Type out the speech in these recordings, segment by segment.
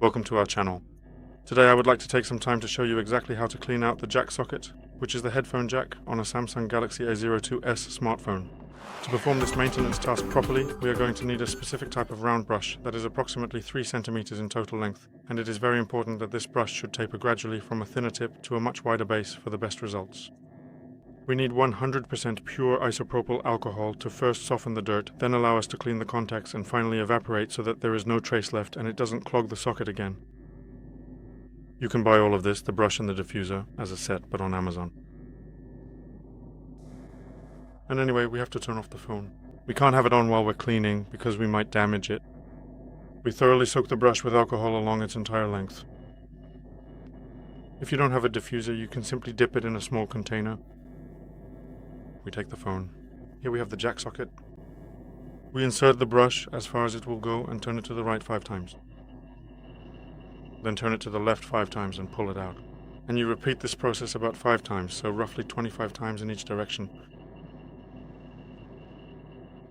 Welcome to our channel. Today I would like to take some time to show you exactly how to clean out the jack socket, which is the headphone jack on a Samsung Galaxy A02s smartphone. To perform this maintenance task properly, we are going to need a specific type of round brush that is approximately 3 centimeters in total length, and it is very important that this brush should taper gradually from a thinner tip to a much wider base for the best results. We need 100% pure isopropyl alcohol to first soften the dirt, then allow us to clean the contacts and finally evaporate so that there is no trace left and it doesn't clog the socket again. You can buy all of this, the brush and the diffuser, as a set, but on Amazon. And anyway, we have to turn off the phone. We can't have it on while we're cleaning because we might damage it. We thoroughly soak the brush with alcohol along its entire length. If you don't have a diffuser, you can simply dip it in a small container. We take the phone. Here we have the jack socket. We insert the brush as far as it will go and turn it to the right 5 times. Then turn it to the left 5 times and pull it out. And you repeat this process about 5 times, so roughly 25 times in each direction.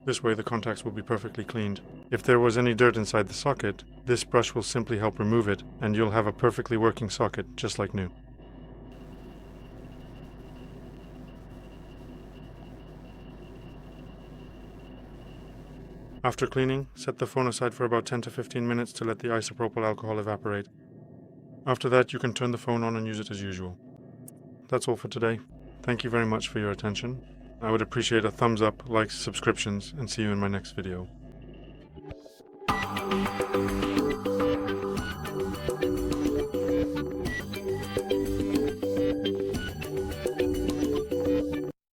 This way the contacts will be perfectly cleaned. If there was any dirt inside the socket, this brush will simply help remove it, and you'll have a perfectly working socket, just like new. After cleaning, set the phone aside for about 10 to 15 minutes to let the isopropyl alcohol evaporate. After that, you can turn the phone on and use it as usual. That's all for today. Thank you very much for your attention. I would appreciate a thumbs up, likes, subscriptions, and see you in my next video.